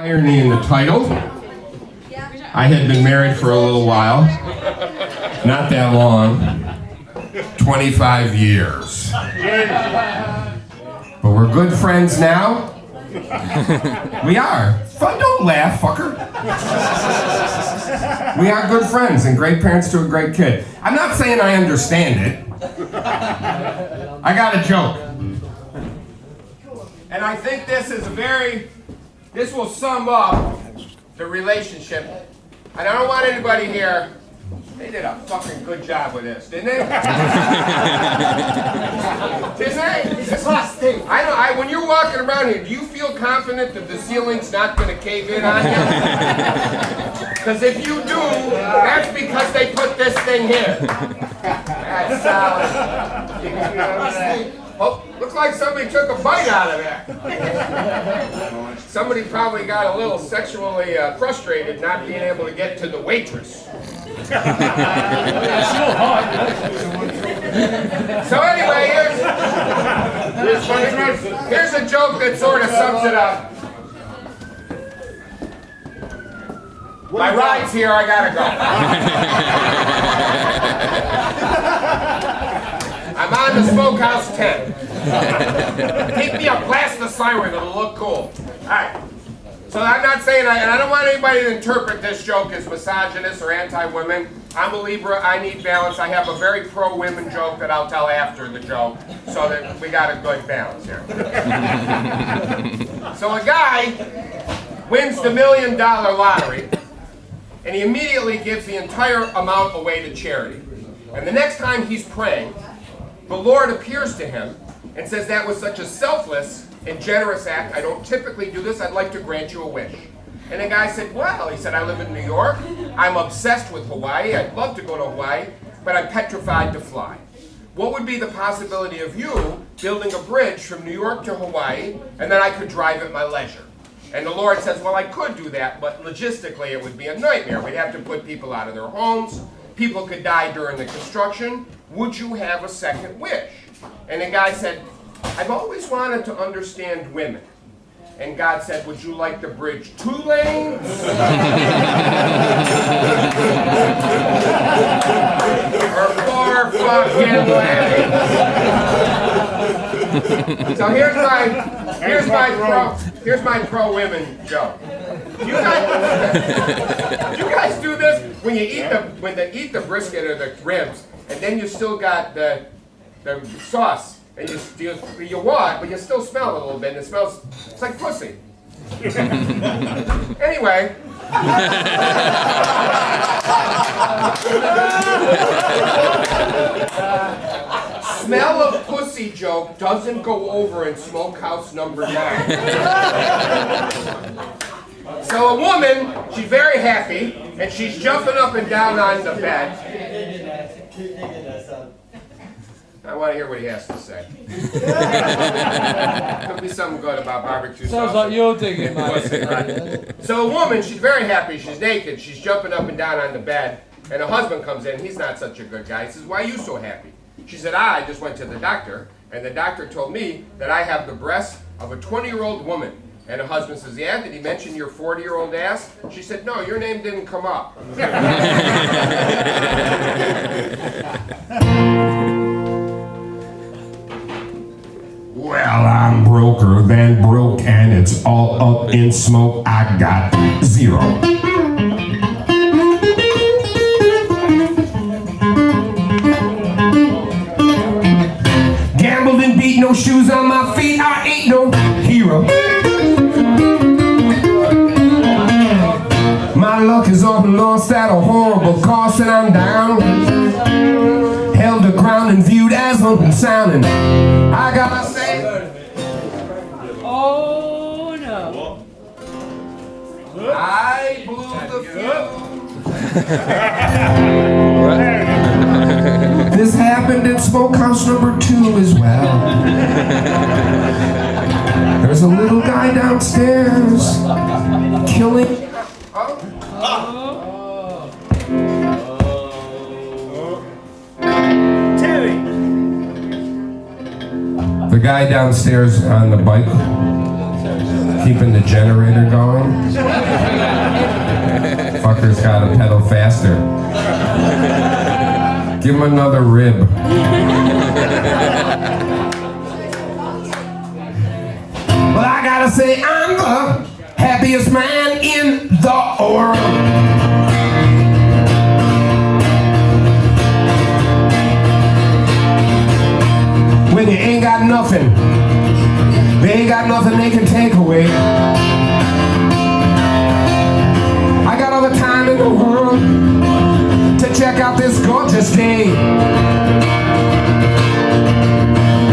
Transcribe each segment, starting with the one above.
Irony in the title. I had been married for a little while. Not that long. 25 years. But we're good friends now. We are. Don't laugh, fucker. We are good friends and great parents to a great kid. I'm not saying I understand it. I got a joke. And I think this will sum up the relationship. And I don't want anybody here. They did a fucking good job with this, didn't they? Didn't they? I know. When you're walking around here, do you feel confident that the ceiling's not going to cave in on you? Because if you do, that's because they put this thing here. That's solid. Oh, looks like somebody took a bite out of that. Somebody probably got a little sexually frustrated not being able to get to the waitress. So anyway, here's a joke that sort of sums it up. My ride's here, I gotta go. I'm on the Smokehouse 10. Keep me a blast the siren, it'll look cool. Alright. So I'm not saying, and I don't want anybody to interpret this joke as misogynist or anti-women. I'm a Libra, I need balance. I have a very pro-women joke that I'll tell after the joke, so that we got a good balance here. So a guy wins the $1 million lottery, and he immediately gives the entire amount away to charity. And the next time he's praying, the Lord appears to him and says, "That was such a selfless and generous act. I don't typically do this. I'd like to grant you a wish." And the guy said, "Well," he said, "I live in New York. I'm obsessed with Hawaii. I'd love to go to Hawaii, but I'm petrified to fly. What would be the possibility of you building a bridge from New York to Hawaii, and then I could drive at my leisure?" And the Lord says, "Well, I could do that, but logistically it would be a nightmare. We'd have to put people out of their homes. People could die during the construction. Would you have a second wish?" And the guy said, "I've always wanted to understand women." And God said, "Would you like the bridge 2 lanes? Or 4 fucking lanes?" So here's my pro-women joke. You guys do this when you eat the brisket or the ribs, and then you still got the sauce, and you walk, but you still smell it a little bit, and it's like pussy. Anyway. Smell of pussy joke doesn't go over in Smokehouse number 9. So a woman, she's very happy, and she's jumping up and down on the bed. I want to hear what he has to say. Could be something good about barbecue sauce. Sounds like you're digging, mate. Right? So a woman, she's very happy, she's naked, she's jumping up and down on the bed, and her husband comes in, he's not such a good guy. He says, "Why are you so happy?" She said, "I just went to the doctor, and the doctor told me that I have the breasts of a 20-year-old woman." And her husband says, "Yeah, did he mention your 40-year-old ass?" She said, "No, your name didn't come up." Well, I'm broker than broke, and it's all up in smoke. I got 0. Gambled and beat, no shoes on my feet. I ain't no hero. My luck is often lost at a horrible cost, and I'm down. Held the ground and viewed as unsounding. I gotta say, oh no! I blew the fuse. This happened in Smokehouse number 2 as well. There's a little guy downstairs killing. The guy downstairs on the bike, keeping the generator going. motherfucker's gotta pedal faster. Give him another rib. Well, I gotta say, I'm the happiest man in the world. When you ain't got nothing, they ain't got nothing they can take away. I got all the time in the world to check out this gorgeous day.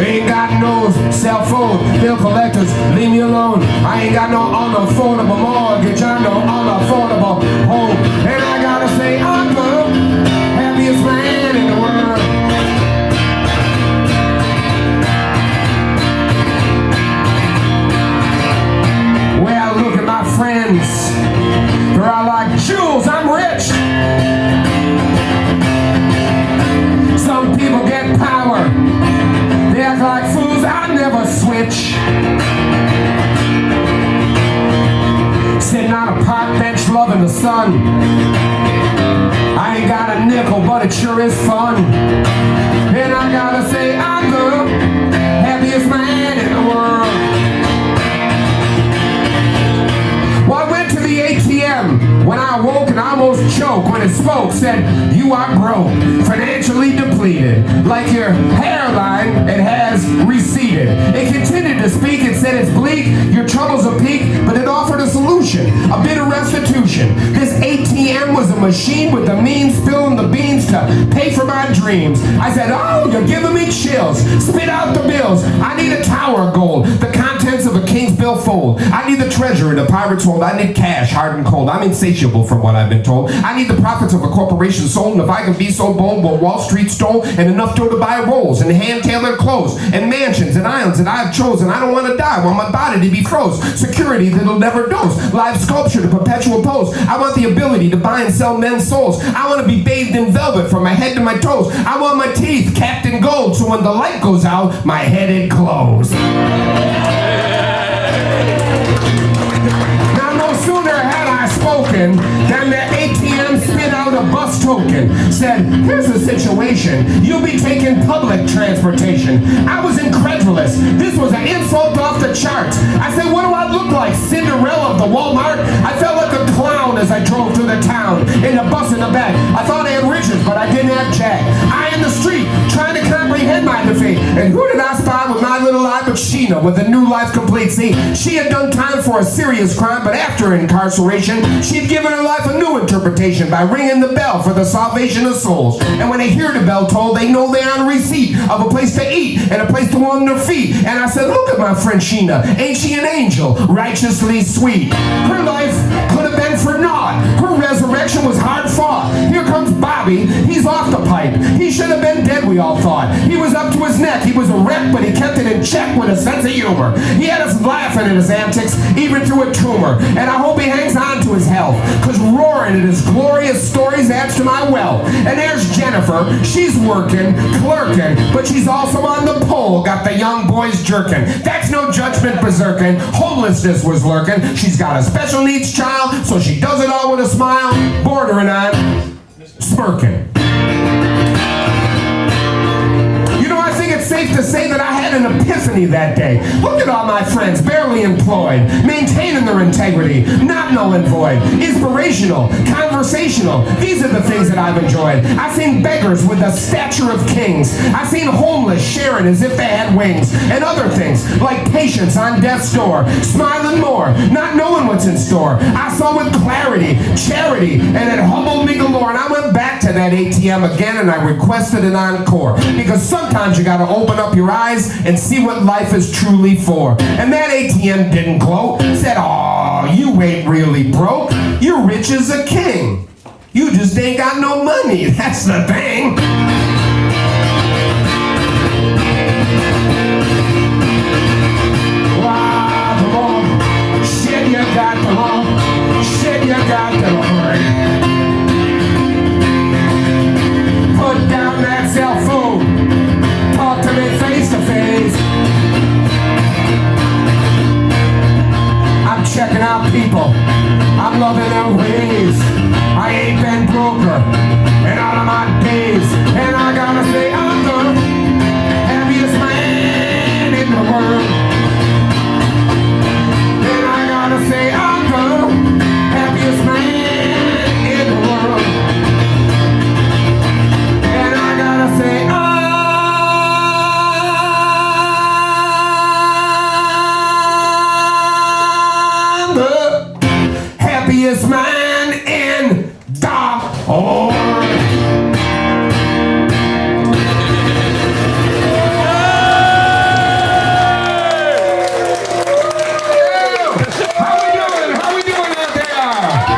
Ain't got no cell phone, bill collectors, leave me alone. I ain't got no unaffordable mortgage, I no unaffordable home. And I gotta say, I'm the happiest man in the world. Well, look at my friends. They're all like, Jules, I'm rich. Some people get power. They act like fools, I never switch. Sitting on a park bench loving the sun. I ain't got a nickel, but it sure is fun. And I gotta say, I'm the happiest man in the world. Well, I went to the ATM when I awoke and I almost choked when it spoke. Said, you are broke, financially depleted. Like your hairline, it has receded. It continued to speak and said it's bleak, your troubles are peak, but it offered a solution, a bit of restitution. This ATM was a machine with the means, spilling the beans to pay for my dreams. I said, oh, you're giving me chills. Spit out the bills. I need a tower of gold, the contents of a king's billfold. I need the treasure in a pirate's hold. I need cash, hard and cold. I'm insatiable from what I've been told. I need the profits of a corporation sold, and if I can be so bold, what Wall Street stole, and enough dough to buy rolls, and hand-tailored clothes, and mansions, and islands that I've chosen. I don't want to die, want my body to be froze. Security that'll never dose. Live sculpture to perpetual pose. I want the ability to buy and sell men's souls. I want to be bathed in velvet from my head to my toes. I want my teeth capped in gold, so when the light goes out, my head it glows. Now no sooner had I spoken than the ATM spit out a bus token. Said, here's the situation. You'll be taking public transportation. I was incredulous. This was an insult off the charts. I said, what do I look like? Cinderella of the Walmart? I felt like a clown as I drove through the town. In the bus in the back. I thought I had riches, but I didn't have jack. I in the street, trying to comprehend my defeat. And who did I spot with my little eye but Sheena, with a new life complete? See, she had done time for a serious crime, but after incarceration, she'd given her life a new interpretation by ringing the bell for the salvation of souls. And when they hear the bell toll, they know they're on receipt of a place to eat and a place to warm their feet. And I said, look at my friend Sheena. Ain't she an angel, righteously sweet? Her life could have been for naught. Her resurrection was hard fought. Here comes Bobby. He's off the pipe. He should have been dead, we all thought. He was up to his neck. He was a wreck, but he kept it in check with a sense of humor. He had us laughing at his antics, even through a tumor. And I hope he hangs on to his health, because roaring at his glorious stories adds to my wealth. And there's Jennifer. She's working, clerking, but she's also on the pole, got the young boys jerking. That's no judgment berserking. Homelessness was lurking. She's got a special needs child, so she does it all with a smile, bordering on smirking. I think it's safe to say that I had an epiphany that day. Look at all my friends, barely employed, maintaining their integrity, not null and void, inspirational, conversational. These are the things that I've enjoyed. I've seen beggars with the stature of kings. I've seen homeless sharing as if they had wings, and other things like patience on death's door, smiling more, not knowing what's in store. I saw with clarity, charity, and it humbled me galore. And I went back to that ATM again and I requested an encore, because sometimes you gotta open up your eyes and see what life is truly for. And that ATM didn't gloat. Said, oh, you ain't really broke. You're rich as a king. You just ain't got no money. That's the thing. Wow, the law. Shit, you got the law. Shit, you got the law. Put down that cell phone. Talk to me face to face. I'm checking out people. I'm I'm loving their ways. I ain't been broker in all of my days. And I gotta say I'm the happiest man in the world. And I gotta say I'm the happiest man in the world. And I gotta say I'm the happiest man in the world.